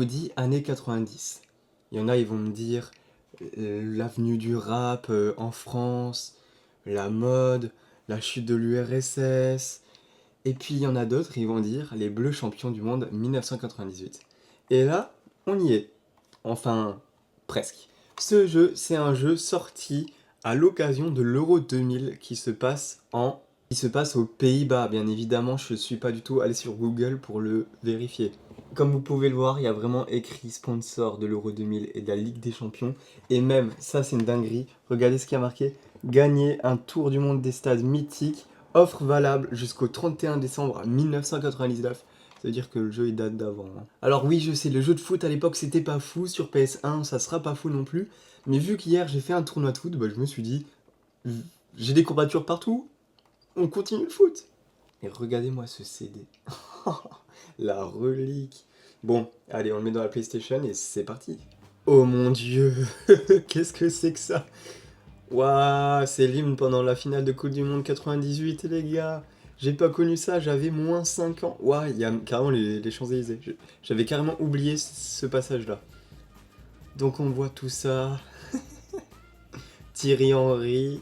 dis années 90. Il y en a, ils vont me dire l'avenue du rap en France, la mode, la chute de l'URSS. Et puis il y en a d'autres, ils vont dire les Bleus champions du monde 1998. Et là, on y est. Enfin, presque. Ce jeu, c'est un jeu sorti à l'occasion de l'Euro 2000 qui se passe aux Pays-Bas. Bien évidemment, je ne suis pas du tout allé sur Google pour le vérifier. Comme vous pouvez le voir, il y a vraiment écrit sponsor de l'Euro 2000 et de la Ligue des Champions. Et même, ça c'est une dinguerie, regardez ce qu'il y a marqué. Gagner un tour du monde des stades mythiques, offre valable jusqu'au 31 décembre 1999. Ça veut dire que le jeu il date d'avant. Hein. Alors oui, je sais, le jeu de foot à l'époque c'était pas fou, sur PS1 ça sera pas fou non plus. Mais vu qu'hier j'ai fait un tournoi de foot, bah, je me suis dit, j'ai des courbatures partout, on continue le foot. Et regardez-moi ce CD. La relique. Bon, allez, on le met dans la PlayStation et c'est parti. Oh mon dieu, qu'est-ce que c'est que ça? Waouh, c'est l'hymne pendant la finale de Coupe du Monde 98, les gars. J'ai pas connu ça, j'avais moins 5 ans. Waouh, il y a carrément les Champs-Élysées. J'avais carrément oublié ce passage-là. Donc on voit tout ça. Thierry Henry.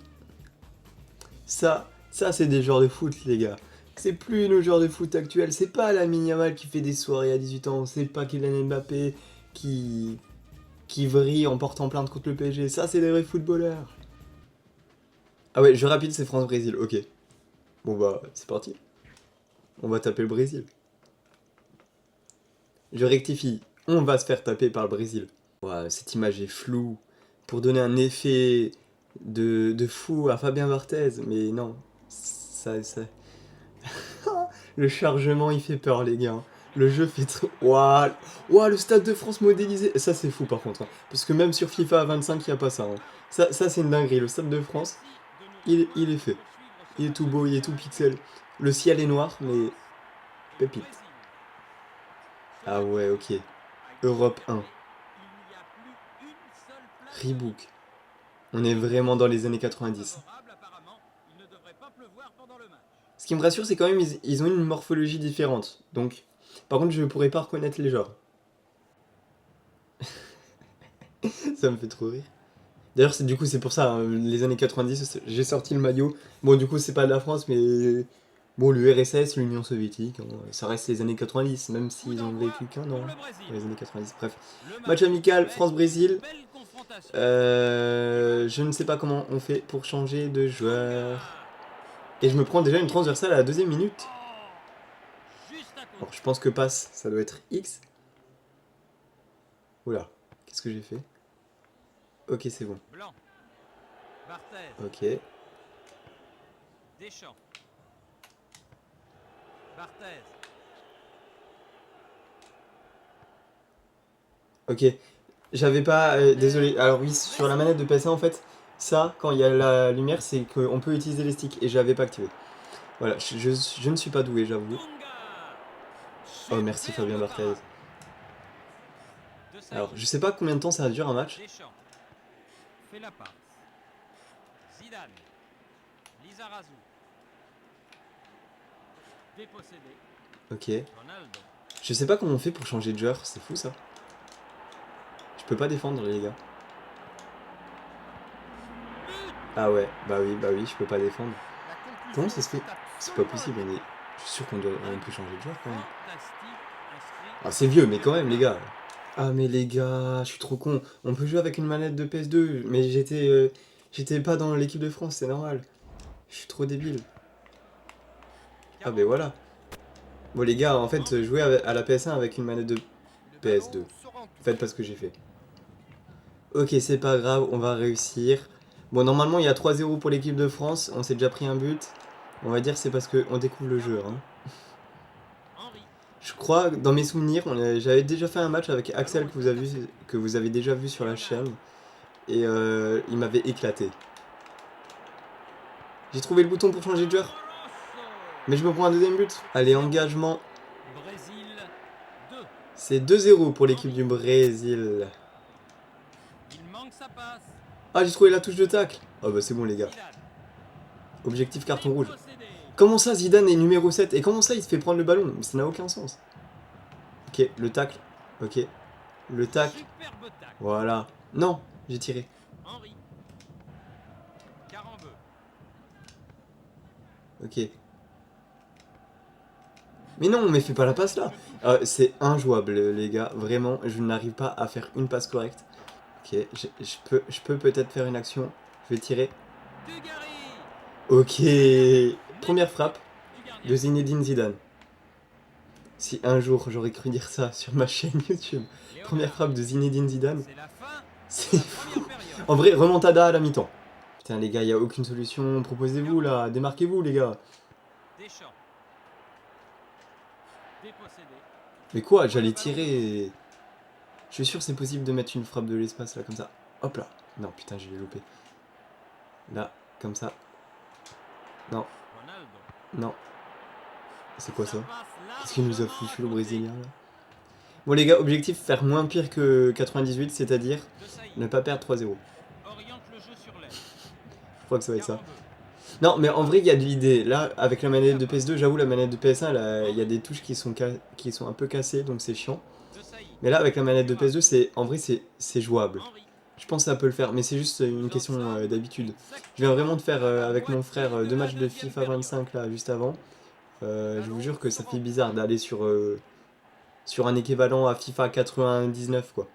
Ça c'est des joueurs de foot, les gars. C'est plus nos joueurs de foot actuels. C'est pas Lamine Yamal qui fait des soirées à 18 ans. C'est pas Kylian Mbappé qui vrille en portant plainte contre le PSG. Ça, c'est des vrais footballeurs. Ah ouais, jeu rapide, c'est France-Brésil. Ok. Bon bah, c'est parti. On va taper le Brésil. Je rectifie. On va se faire taper par le Brésil. Wow, cette image est floue. Pour donner un effet de fou à Fabien Barthez. Mais non. Ça. Le chargement, il fait peur, les gars. Le jeu fait trop... Waouh, le Stade de France modélisé. Ça, c'est fou, par contre. Hein. Parce que même sur FIFA 25, il n'y a pas ça. Hein. Ça, c'est une dinguerie. Le Stade de France, il est fait. Il est tout beau, il est tout pixel. Le ciel est noir, mais... Pépite. Ah ouais, ok. Europe 1. Rebook. On est vraiment dans les années 90. Ce qui me rassure, c'est quand même ils ont une morphologie différente. Donc, par contre, je ne pourrais pas reconnaître les genres. Ça me fait trop rire. D'ailleurs, du coup, c'est pour ça, hein, les années 90, j'ai sorti le maillot. Bon, du coup, c'est pas de la France, mais... Bon, l'URSS, l'Union soviétique, hein, ça reste les années 90, même s'ils ont vécu qu'un an. Les années 90, bref. Match amical, France-Brésil. Je ne sais pas comment on fait pour changer de joueur. Et je me prends déjà une transversale à la 2e minute. Alors, je pense que passe, ça doit être X. Oula, qu'est-ce que j'ai fait? Ok, c'est bon. Ok. Ok. J'avais pas... désolé. Alors oui, sur la manette de PS1, en fait, ça, quand il y a la lumière, c'est qu'on peut utiliser les sticks. Et je l'avais pas activé. Voilà, je ne suis pas doué, j'avoue. Oh, merci Fabien Barthez. Alors, je sais pas combien de temps ça dure un match. Ok. Je sais pas comment on fait pour changer de joueur, c'est fou ça. Je peux pas défendre les gars. Ah ouais, bah oui, je peux pas défendre. Comment ça se fait? C'est pas possible, je suis sûr qu'on peut changer de joueur quand même. Ah c'est vieux, mais quand même les gars. Ah mais les gars, je suis trop con. On peut jouer avec une manette de PS2, mais j'étais pas dans l'équipe de France, c'est normal. Je suis trop débile. Ah ben voilà. Bon les gars, en fait, jouer à la PS1 avec une manette de PS2. Faites pas ce que j'ai fait. Ok, c'est pas grave, on va réussir. Bon, normalement, il y a 3-0 pour l'équipe de France. On s'est déjà pris un but. On va dire c'est parce qu'on découvre le jeu. Hein. Je crois, dans mes souvenirs, j'avais déjà fait un match avec Axel que vous avez déjà vu sur la chaîne. Et il m'avait éclaté. J'ai trouvé le bouton pour changer de joueur. Mais je me prends un 2e but. Allez, engagement. C'est 2-0 pour l'équipe du Brésil. Ah, j'ai trouvé la touche de tacle. Oh bah c'est bon les gars. Objectif carton rouge. Comment ça Zidane est numéro 7? Et comment ça il se fait prendre le ballon? Ça n'a aucun sens. Ok, le tacle. Ok. Le tac. Superbe tac. Voilà. Non, j'ai tiré. Henri. Carambeu. Ok. Mais non, mais fais pas la passe là. C'est injouable, les gars. Vraiment, je n'arrive pas à faire une passe correcte. Ok, je peux peut-être faire une action. Je vais tirer. Dugarry. Ok. Première frappe Du gardien. de Zinedine Zidane. Si un jour j'aurais cru dire ça sur ma chaîne YouTube. Première frappe de Zinedine Zidane. C'est la fin C'est de la fou. première période. En vrai, remontada à la mi-temps. Putain, les gars, y a aucune solution. Proposez-vous là. Démarquez-vous, les gars. Deschamps. Dépossédé. Mais quoi, j'allais tirer. Je suis sûr c'est possible de mettre une frappe de l'espace là, comme ça. Hop là. Non, putain, je l'ai loupé. Là, comme ça. Non, Ronaldo. non. C'est quoi ça? Qu'est-ce Qu'est-ce qu'il nous a foutu le Brésilien là? Bon les gars, objectif faire moins pire que 98, c'est-à-dire ne pas perdre 3-0. Oriente le jeu sur l'aile. Je crois que ça va être ça. Carambeu. Non, mais en vrai, il y a de l'idée. Là, avec la manette de PS2, j'avoue, la manette de PS1, là, il y a des touches qui sont un peu cassées, donc c'est chiant. De Sailly. Mais là, avec la manette de PS2, en vrai, c'est jouable. Henri. Je pense que ça peut le faire, mais c'est juste une question d'habitude. Je viens vraiment de faire avec mon frère 2 matchs de FIFA 25 là, juste avant. Je vous jure que ça fait bizarre d'aller sur un équivalent à FIFA 99, quoi.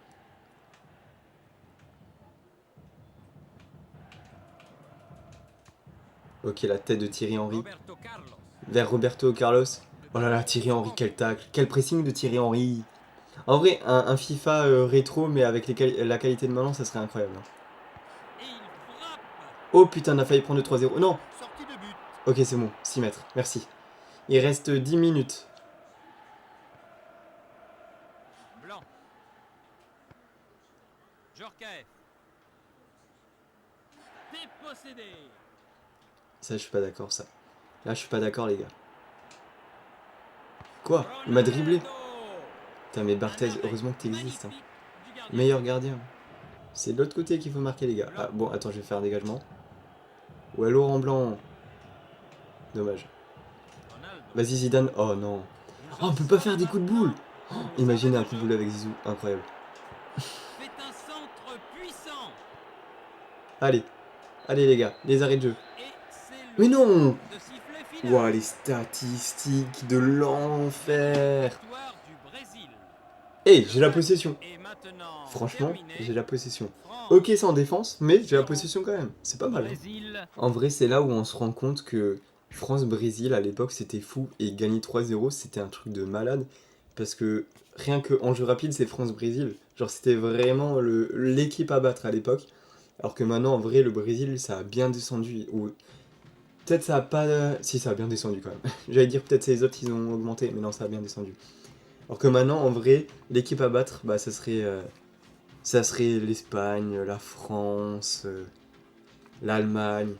Ok, la tête de Thierry Henry. Roberto Carlos. Vers Roberto Carlos. Oh là là, Thierry Henry, quel tacle. Quel pressing de Thierry Henry. En vrai, un FIFA rétro, mais avec la qualité de maintenant, ça serait incroyable. Et il frappe. Oh putain, on a failli prendre le 3-0. Non. Sortie de but. Ok, c'est bon. 6 mètres. Merci. Il reste 10 minutes. Blanc. Djorkaeff. Dépossédé. Ça, je suis pas d'accord, ça. Là, je suis pas d'accord, les gars. Quoi? Il m'a dribblé. Ronaldo. Putain, mais Barthez, heureusement que t'existes. Hein. Magnifique du gardien. Meilleur gardien. C'est de l'autre côté qu'il faut marquer, les gars. Ah, bon, attends, je vais faire un dégagement. Ouais, Laurent Blanc. Dommage. Ronaldo. Vas-y, Zidane. Oh non. Oh, on peut pas faire des coups de boule. Oh, imaginez un coup de boule avec Zizou. Incroyable. Fait un centre puissant. Allez. Allez, les gars. Les arrêts de jeu. Et c'est Mais le non! temps de sifflet final. Ouah, les statistiques de l'enfer. Victoire du Brésil. Eh, j'ai la possession. Et maintenant, Franchement, terminé. j'ai la possession. France, Ok, c'est en défense, mais j'ai la possession quand même. C'est pas mal. Hein. Brésil. En vrai, c'est là où on se rend compte que France-Brésil, à l'époque, c'était fou. Et gagner 3-0, c'était un truc de malade. Parce que rien que en jeu rapide, c'est France-Brésil. Genre, c'était vraiment l'équipe à battre à l'époque. Alors que maintenant, en vrai, le Brésil, ça a bien descendu. Ou peut-être ça a pas... Si, ça a bien descendu quand même. J'allais dire peut-être les autres, ils ont augmenté. Mais non, ça a bien descendu. Alors que maintenant, en vrai, l'équipe à battre, bah, ça serait l'Espagne, la France, l'Allemagne.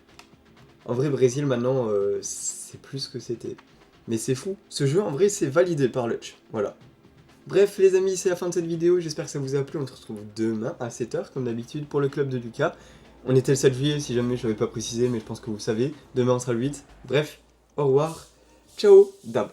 En vrai, Brésil, maintenant, c'est plus ce que c'était. Mais c'est fou. Ce jeu, en vrai, c'est validé par Lutch. Voilà. Bref, les amis, c'est la fin de cette vidéo. J'espère que ça vous a plu. On se retrouve demain à 7h, comme d'habitude, pour le club de Lucas. On était le 7 juillet, si jamais je n'avais pas précisé, mais je pense que vous savez. Demain, on sera le 8. Bref, au revoir. Ciao, Dab.